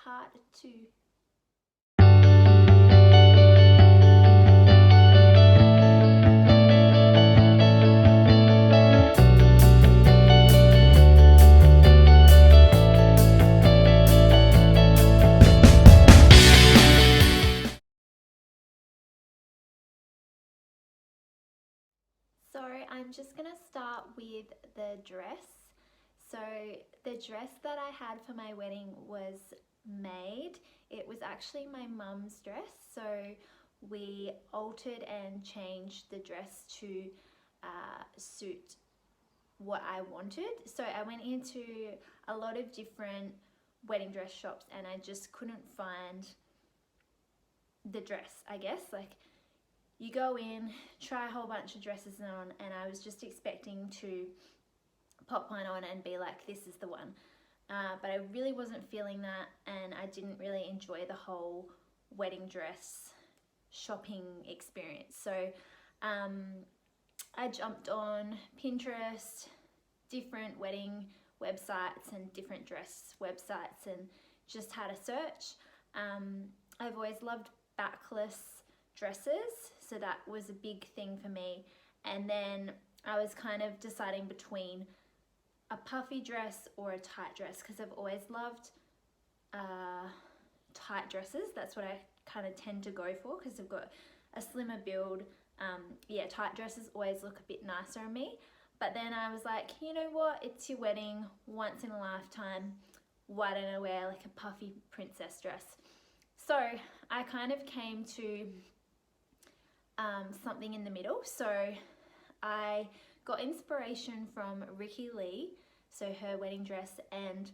part 2. So I'm just gonna start with the dress. So the dress that I had for my wedding was made. It was actually my mum's dress. So we altered and changed the dress to suit what I wanted. So I went into a lot of different wedding dress shops and I just couldn't find the dress, I guess. Like, you go in, try a whole bunch of dresses on, and I was just expecting to pop one on and be like, this is the one. But I really wasn't feeling that, and I didn't really enjoy the whole wedding dress shopping experience. So I jumped on Pinterest, different wedding websites and different dress websites, and just had a search. I've always loved backless dresses, so that was a big thing for me. And then I was kind of deciding between a puffy dress or a tight dress, because I've always loved tight dresses. That's what I kind of tend to go for because I've got a slimmer build. Tight dresses always look a bit nicer on me. But then I was like, you know what, it's your wedding, once in a lifetime, why don't I wear like a puffy princess dress? So I kind of came to something in the middle. So I got inspiration from Ricki Lee, so her wedding dress, and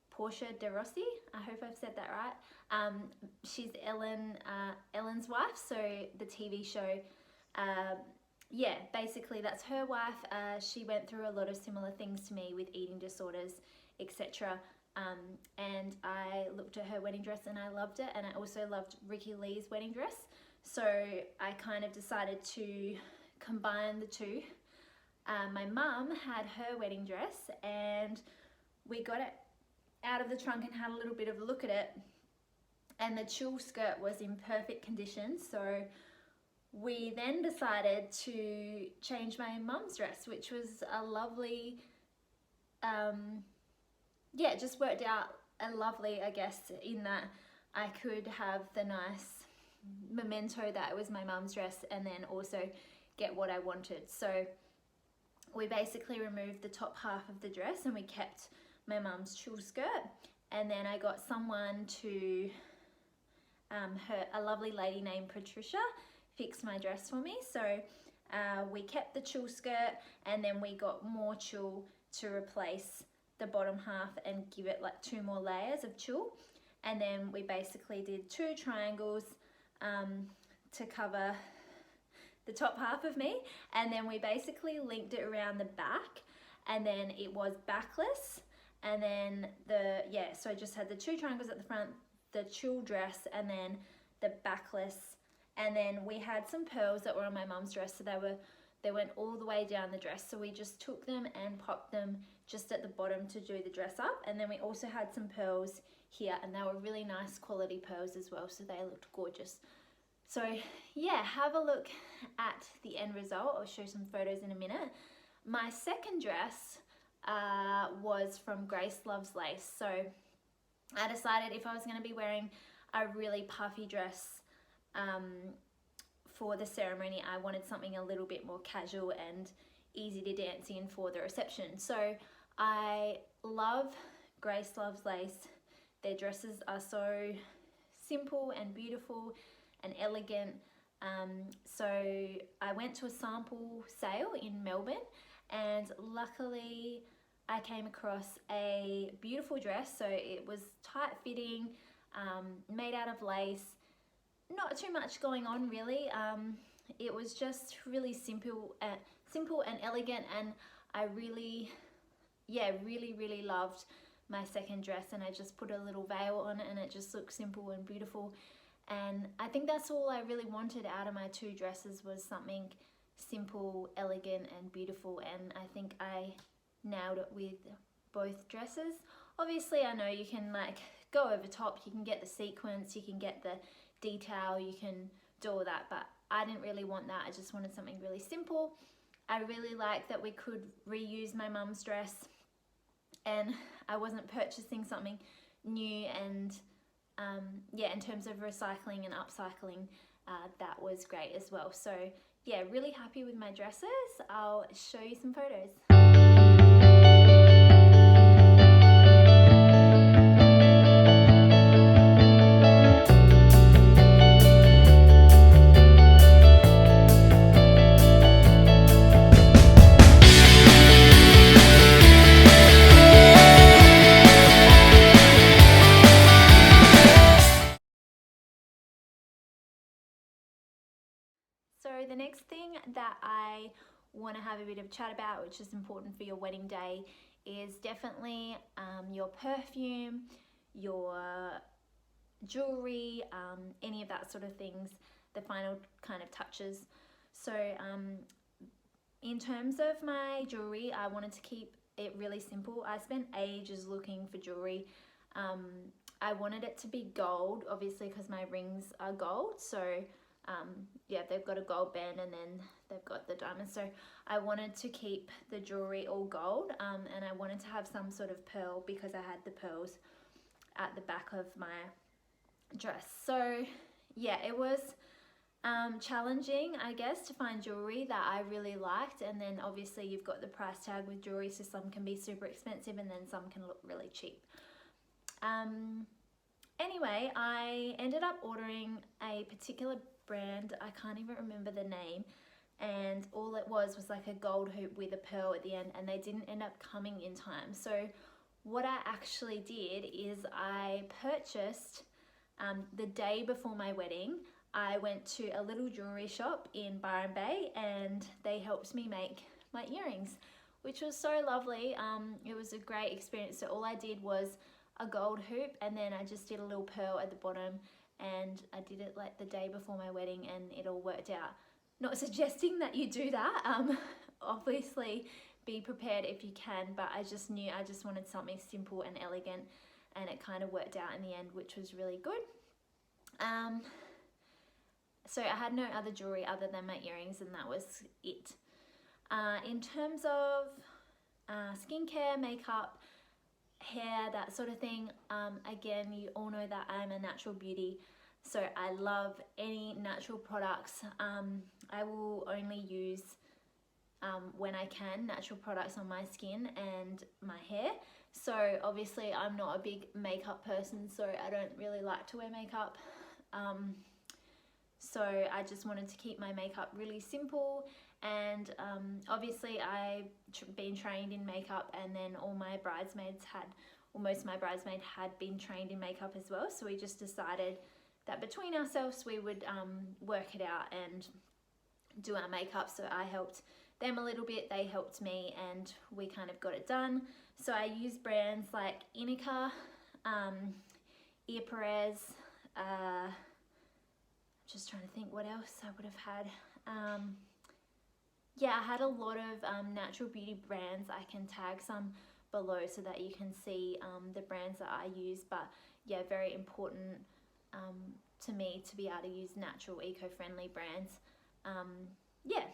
Portia de Rossi. I hope I've said that right. She's Ellen's wife, so the TV show. Basically that's her wife. She went through a lot of similar things to me with eating disorders, etc. And I looked at her wedding dress and I loved it, and I also loved Ricki Lee's wedding dress. So I kind of decided to combine the two. My mum had her wedding dress and we got it out of the trunk and had a little bit of a look at it, and the tulle skirt was in perfect condition. So we then decided to change my mum's dress, which was a lovely, it just worked out a lovely, I guess, in that I could have the nice memento that it was my mum's dress and then also get what I wanted. So we basically removed the top half of the dress and we kept my mum's tulle skirt, and then I got someone to, a lovely lady named Patricia, fixed my dress for me. So we kept the tulle skirt, and then we got more tulle to replace the bottom half and give it like 2 more layers of tulle. And then we basically did 2 triangles to cover the top half of me, and then we basically linked it around the back, and then it was backless. And then so I just had the 2 triangles at the front, the tulle dress, and then the backless. And then we had some pearls that were on my mum's dress, so they went all the way down the dress. So we just took them and popped them just at the bottom to do the dress up. And then we also had some pearls here, and they were really nice quality pearls as well, so they looked gorgeous. So yeah, have a look at the end result. I'll show some photos in a minute. My second dress was from Grace Loves Lace. So I decided if I was going to be wearing a really puffy dress for the ceremony, I wanted something a little bit more casual and easy to dance in for the reception. So I love Grace Loves Lace. Their dresses are so simple and beautiful and elegant. So I went to a sample sale in Melbourne, and luckily I came across a beautiful dress. So it was tight fitting, made out of lace, not too much going on really. It was just really simple and elegant, and I really loved my second dress, and I just put a little veil on it and it just looked simple and beautiful. And I think that's all I really wanted out of my 2 dresses, was something simple, elegant and beautiful, and I think I nailed it with both dresses. Obviously I know you can like go over top, you can get the sequence, you can get the detail, you can do all that, but I didn't really want that. I just wanted something really simple. I really liked that we could reuse my mum's dress, and I wasn't purchasing something new, and yeah, in terms of recycling and upcycling, that was great as well. So yeah, really happy with my dresses. I'll show you some photos. So the next thing that I want to have a bit of chat about, which is important for your wedding day, is definitely your perfume, your jewelry, any of that sort of things, the final kind of touches. So in terms of my jewelry, I wanted to keep it really simple. I spent ages looking for jewelry. I wanted it to be gold, obviously, because my rings are gold. So yeah, they've got a gold band and then they've got the diamonds. So I wanted to keep the jewelry all gold, and I wanted to have some sort of pearl because I had the pearls at the back of my dress. So yeah, it was challenging, I guess, to find jewelry that I really liked. And then obviously you've got the price tag with jewelry, so some can be super expensive and then some can look really cheap. Anyway, I ended up ordering a particular brand, I can't even remember the name, and all it was like a gold hoop with a pearl at the end, and they didn't end up coming in time. So what I actually did is I purchased, the day before my wedding, I went to a little jewelry shop in Byron Bay and they helped me make my earrings, which was so lovely. It was a great experience. So all I did was a gold hoop, and then I just did a little pearl at the bottom, and I did it like the day before my wedding, and it all worked out. Not suggesting that you do that, obviously be prepared if you can, but I just knew I just wanted something simple and elegant, and it kind of worked out in the end, which was really good. So I had no other jewelry other than my earrings, and that was it. In terms of skincare, makeup, hair, that sort of thing, again, you all know that I'm a natural beauty, so I love any natural products. I will only use, when I can, natural products on my skin and my hair. So obviously I'm not a big makeup person, so I don't really like to wear makeup. So I just wanted to keep my makeup really simple, and obviously I've been trained in makeup, and then all my bridesmaids had, or most of my bridesmaids had been trained in makeup as well. So we just decided that between ourselves we would work it out and do our makeup. So I helped them a little bit, they helped me, and we kind of got it done. So I use brands like Inica, Ear Perez, just trying to think what else I would have had. Yeah, I had a lot of natural beauty brands. I can tag some below so that you can see the brands that I use, but yeah, very important to me to be able to use natural, eco-friendly brands. Yeah,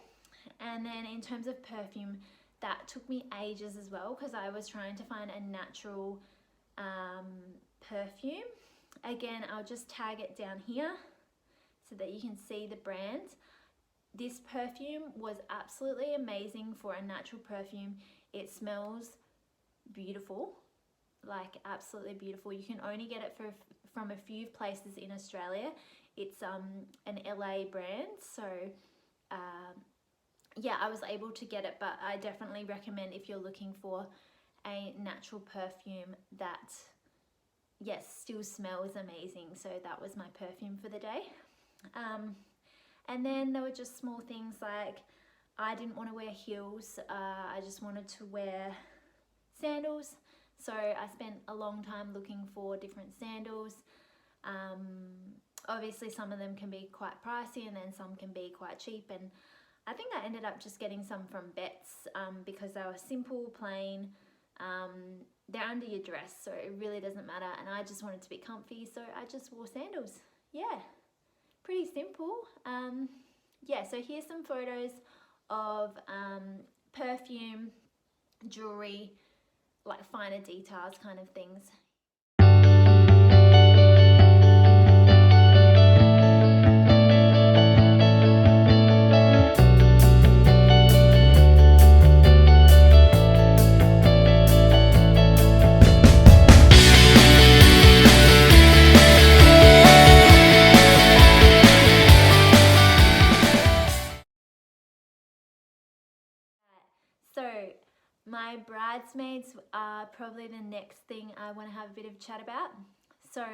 and then in terms of perfume, that took me ages as well, because I was trying to find a natural perfume. Again, I'll just tag it down here so that you can see the brand. This perfume was absolutely amazing for a natural perfume. It smells beautiful, like absolutely beautiful. You can only get it from a few places in Australia. It's an LA brand, so yeah, I was able to get it, but I definitely recommend if you're looking for a natural perfume that, yes, still smells amazing. So that was my perfume for the day. And then there were just small things like I didn't want to wear heels. I just wanted to wear sandals. So I spent a long time looking for different sandals. Obviously some of them can be quite pricey, and then some can be quite cheap. And I think I ended up just getting some from Betts because they were simple, plain, they're under your dress, so it really doesn't matter. And I just wanted to be comfy, so I just wore sandals. Yeah, pretty simple. Yeah, so here's some photos of perfume, jewelry, like finer details kind of things. So my bridesmaids are probably the next thing I want to have a bit of chat about. So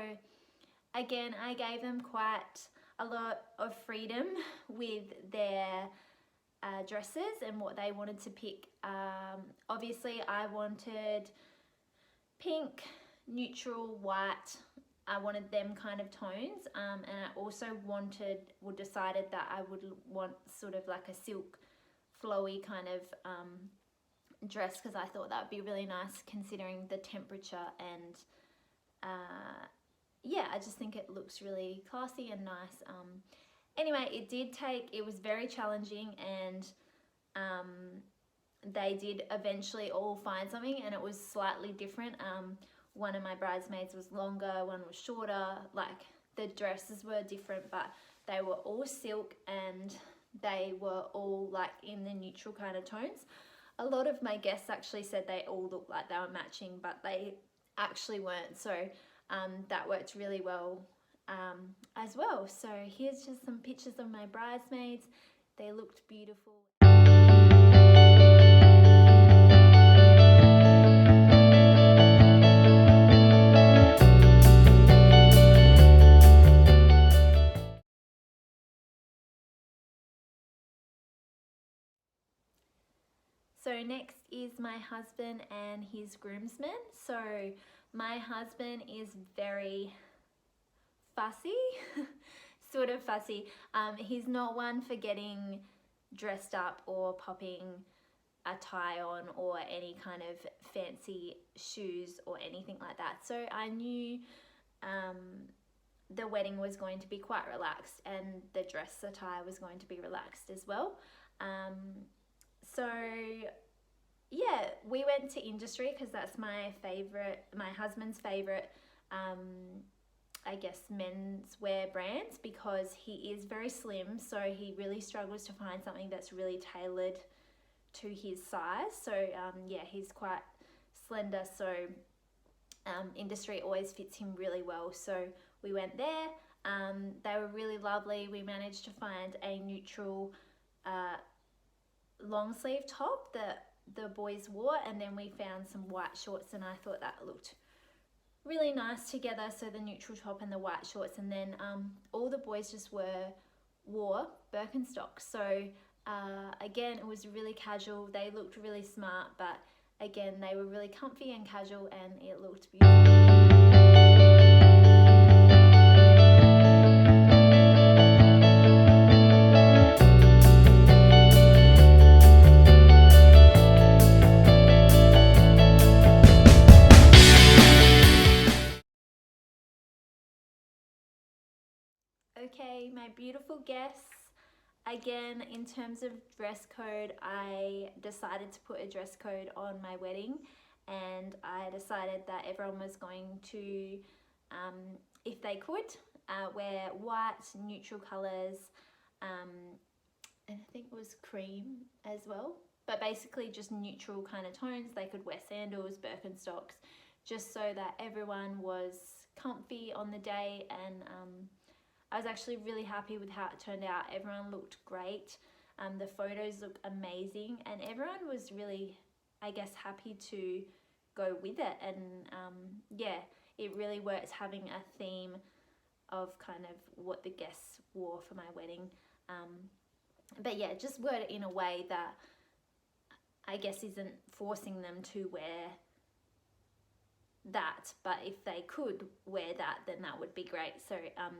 again, I gave them quite a lot of freedom with their dresses and what they wanted to pick. Obviously I wanted pink, neutral, white. I wanted them kind of tones, and I also decided that I would want sort of like a silk flowy kind of dress, because I thought that would be really nice considering the temperature, and yeah, I just think it looks really classy and nice. Anyway, it was very challenging, and they did eventually all find something, and it was slightly different. One of my bridesmaids was longer, one was shorter, like the dresses were different, but they were all silk and they were all like in the neutral kind of tones. A lot of my guests actually said they all looked like they were matching, but they actually weren't. So that worked really well as well. So here's just some pictures of my bridesmaids. They looked beautiful. So next is my husband and his groomsmen. So my husband is very fussy, sort of fussy. He's not one for getting dressed up or popping a tie on or any kind of fancy shoes or anything like that. So I knew the wedding was going to be quite relaxed, and the dress attire was going to be relaxed as well. So yeah, we went to Industry because that's my husband's favorite, I guess, menswear brands, because he is very slim, so he really struggles to find something that's really tailored to his size. So yeah, he's quite slender, so Industry always fits him really well. So we went there. They were really lovely. We managed to find a neutral long sleeve top that the boys wore, and then we found some white shorts, and I thought that looked really nice together. So the neutral top and the white shorts, and then all the boys just wore Birkenstocks. So again, it was really casual. They looked really smart, but again, they were really comfy and casual, and it looked beautiful. Okay, my beautiful guests. Again, in terms of dress code, I decided to put a dress code on my wedding, and I decided that everyone was going to, if they could, wear white, neutral colours, and I think it was cream as well, but basically just neutral kind of tones. They could wear sandals, Birkenstocks, just so that everyone was comfy on the day. And I was actually really happy with how it turned out. Everyone looked great. The photos looked amazing, and everyone was really, I guess, happy to go with it. And yeah, it really worked having a theme of kind of what the guests wore for my wedding. But yeah, just word it in a way that I guess isn't forcing them to wear that, but if they could wear that, then that would be great. So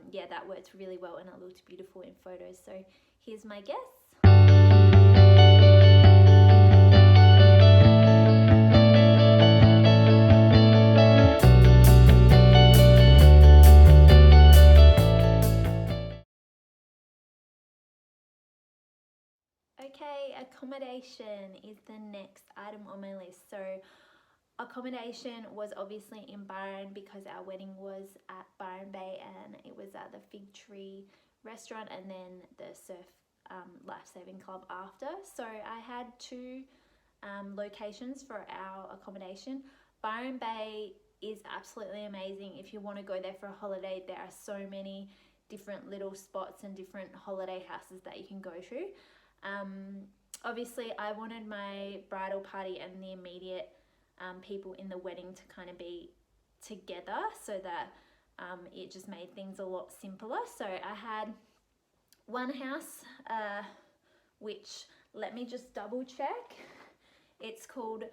yeah, that worked really well, and it looked beautiful in photos. So here's my guests. Okay, accommodation is the next item on my list. So accommodation was obviously in Byron because our wedding was at Byron Bay and it was at the Fig Tree restaurant and then the Surf Lifesaving Club after. So I had two locations for our accommodation. Byron Bay is absolutely amazing. If you want to go there for a holiday, there are so many different little spots and different holiday houses that you can go to. Obviously I wanted my bridal party and the immediate people in the wedding to kind of be together so that it just made things a lot simpler. So I had one house which, let me just double check, it's called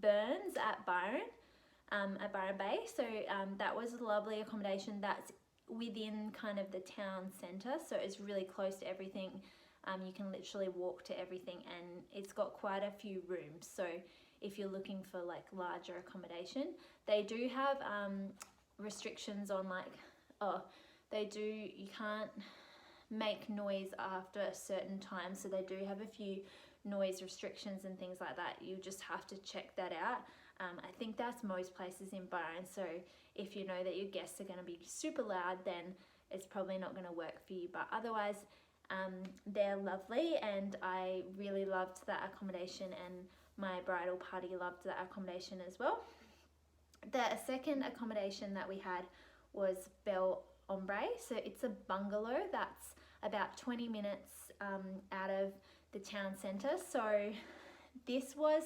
Burns at Byron Bay. So that was a lovely accommodation that's within kind of the town centre, so it's really close to everything. You can literally walk to everything and it's got quite a few rooms. So if you're looking for like larger accommodation, they do have restrictions on you can't make noise after a certain time. So they do have a few noise restrictions and things like that. You just have to check that out. I think that's most places in Byron. So if you know that your guests are going to be super loud, then it's probably not going to work for you. But otherwise, they're lovely and I really loved that accommodation and my bridal party loved that accommodation as well. The second accommodation that we had was Belle Ombre. So it's a bungalow that's about 20 minutes out of the town centre. So this was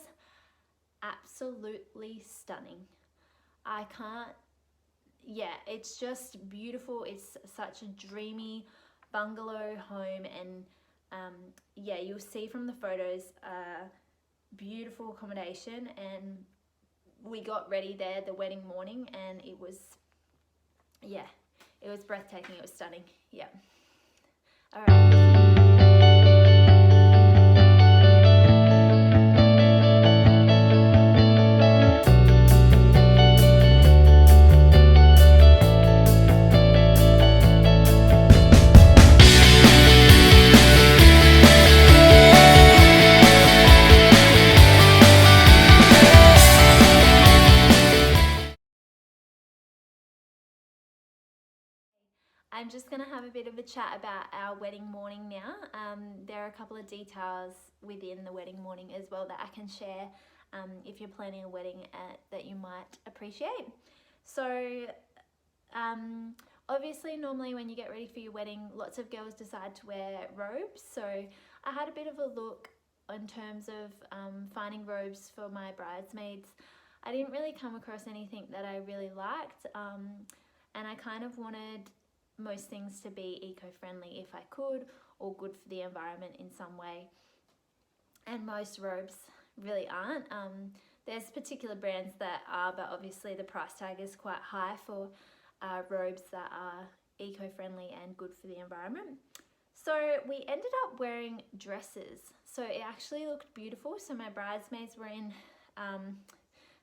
absolutely stunning. It's just beautiful. It's such a dreamy bungalow home and you'll see from the photos beautiful accommodation, and we got ready there the wedding morning and it was breathtaking. It was stunning. All right. I'm just going to have a bit of a chat about our wedding morning now. There are a couple of details within the wedding morning as well that I can share if you're planning a wedding that you might appreciate. So obviously normally when you get ready for your wedding, lots of girls decide to wear robes. So I had a bit of a look in terms of finding robes for my bridesmaids. I didn't really come across anything that I really liked, and I kind of wanted most things to be eco-friendly if I could, or good for the environment in some way, and most robes really aren't. There's particular brands that are, but obviously the price tag is quite high for robes that are eco-friendly and good for the environment. So we ended up wearing dresses, so it actually looked beautiful. So my bridesmaids were in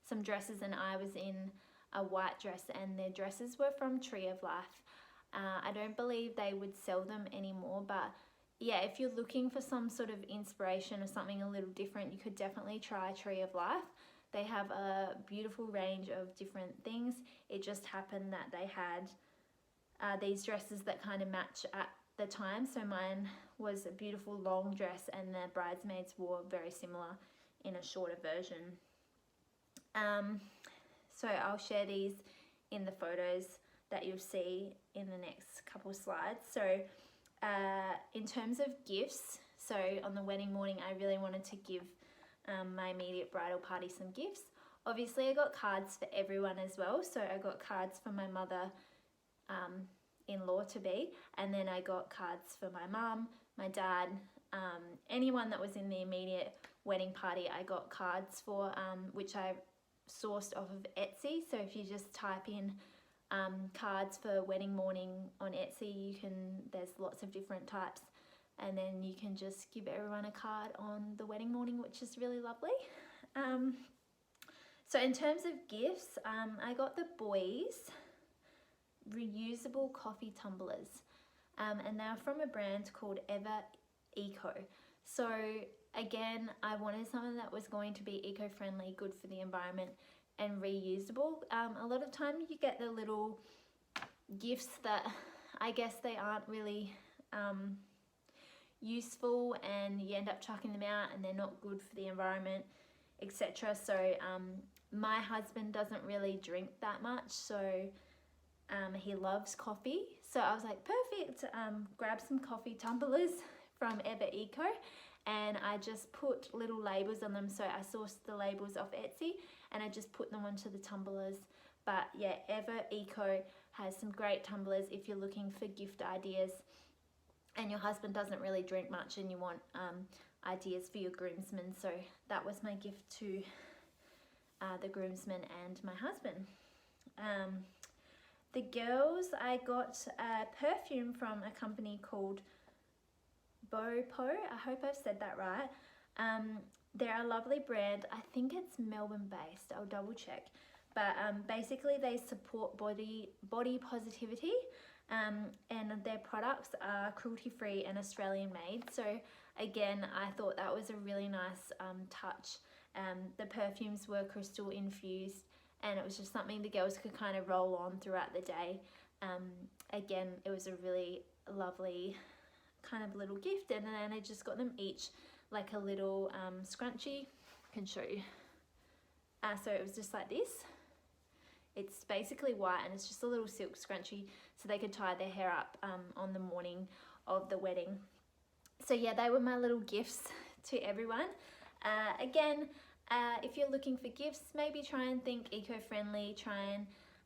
some dresses and I was in a white dress, and their dresses were from Tree of Life. I don't believe they would sell them anymore, but if you're looking for some sort of inspiration or something a little different, you could definitely try Tree of Life. They have a beautiful range of different things. It just happened that they had these dresses that kind of match at the time. So mine was a beautiful long dress and the bridesmaids wore very similar in a shorter version. So I'll share these in the photos that you'll see in the next couple slides. So in terms of gifts, so on the wedding morning I really wanted to give my immediate bridal party some gifts. Obviously I got cards for everyone as well. So I got cards for my mother in-law to be, and then I got cards for my mum, my dad, anyone that was in the immediate wedding party I got cards for, which I sourced off of Etsy. So if you just type in cards for wedding morning on Etsy, there's lots of different types, and then you can just give everyone a card on the wedding morning, which is really lovely. So in terms of gifts, I got the boys reusable coffee tumblers, and they're from a brand called Ever Eco. So again, I wanted something that was going to be eco-friendly, good for the environment, and reusable. A lot of time you get the little gifts that I guess they aren't really useful, and you end up chucking them out and they're not good for the environment, etc. So my husband doesn't really drink that much, so he loves coffee. So I was like, perfect, grab some coffee tumblers from Ever Eco, and I just put little labels on them. So I sourced the labels off Etsy and I just put them onto the tumblers. But yeah, Ever Eco has some great tumblers if you're looking for gift ideas and your husband doesn't really drink much and you want ideas for your groomsmen. So that was my gift to the groomsmen and my husband. The girls, I got a perfume from a company called Bopo. I hope I've said that right. They're a lovely brand. I think it's Melbourne based. I'll double check. But basically they support body positivity, and their products are cruelty free and Australian made. So again, I thought that was a really nice touch. The perfumes were crystal infused, and it was just something the girls could kind of roll on throughout the day. Again, it was a really lovely kind of little gift, and then I just got them each like a little scrunchie. I can show you. So it was just like this. It's basically white and it's just a little silk scrunchie so they could tie their hair up on the morning of the wedding. So yeah, they were my little gifts to everyone. Again, if you're looking for gifts, maybe try and think eco-friendly, try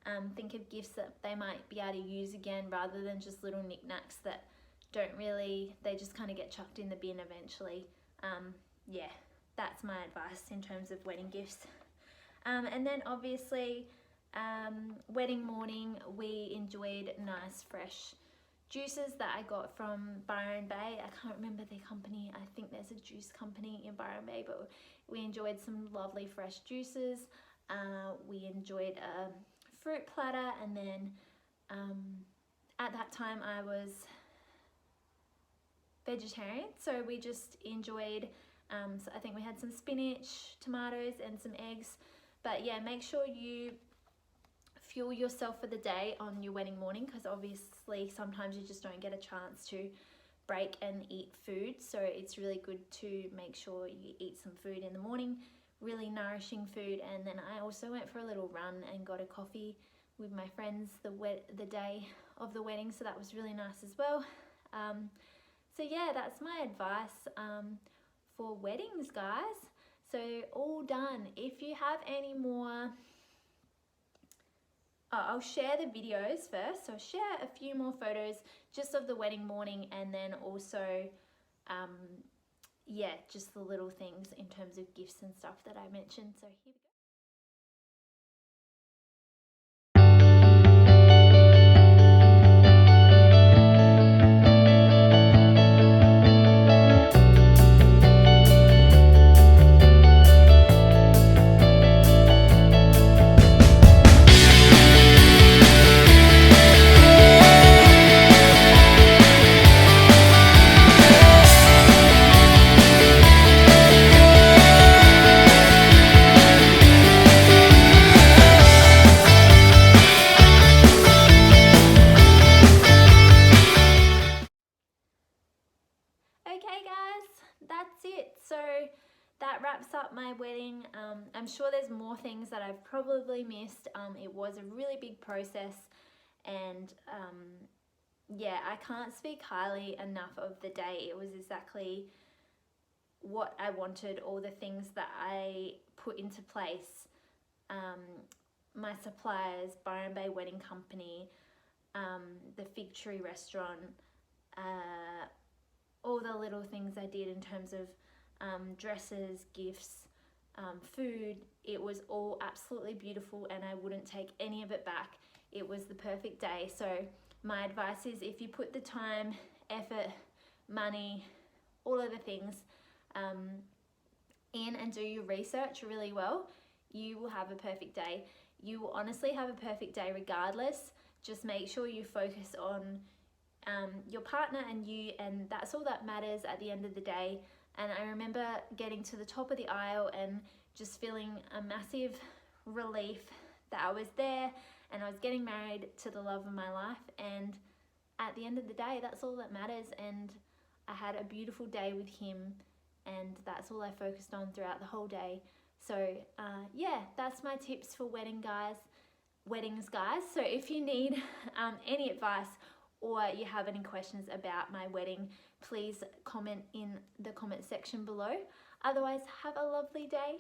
and think of gifts that they might be able to use again rather than just little knickknacks that don't really, they just kind of get chucked in the bin eventually. Yeah, that's my advice in terms of wedding gifts. And then obviously, wedding morning, we enjoyed nice fresh juices that I got from Byron Bay. I can't remember their company. I think there's a juice company in Byron Bay, but we enjoyed some lovely fresh juices. We enjoyed a fruit platter, and then at that time I was vegetarian, so we just enjoyed, so I think we had some spinach, tomatoes and some eggs. But yeah, make sure you fuel yourself for the day on your wedding morning, because obviously sometimes you just don't get a chance to break and eat food. So it's really good to make sure you eat some food in the morning, really nourishing food. And then I also went for a little run and got a coffee with my friends the day of the wedding, so that was really nice as well. So yeah, that's my advice for weddings, guys. So all done. If you have any more, I'll share the videos first. So I'll share a few more photos just of the wedding morning, and then also, yeah, just the little things in terms of gifts and stuff that I mentioned. So here we go. Okay guys, that's it. So that wraps up my wedding. I'm sure there's more things that I've probably missed. It was a really big process, and yeah, I can't speak highly enough of the day. It was exactly what I wanted, all the things that I put into place. My suppliers, Byron Bay Wedding Company, the Fig Tree Restaurant, all the little things I did in terms of dresses, gifts, food. It was all absolutely beautiful, and I wouldn't take any of it back. It was the perfect day. So my advice is, if you put the time, effort, money, all of the things in, and do your research really well, you will have a perfect day. You will honestly have a perfect day regardless. Just make sure you focus on your partner and you, and that's all that matters at the end of the day. And I remember getting to the top of the aisle and just feeling a massive relief that I was there and I was getting married to the love of my life. And at the end of the day, that's all that matters. And I had a beautiful day with him, and that's all I focused on throughout the whole day. So yeah, that's my tips for weddings, guys. So if you need any advice or you have any questions about my wedding, please comment in the comment section below. Otherwise, have a lovely day.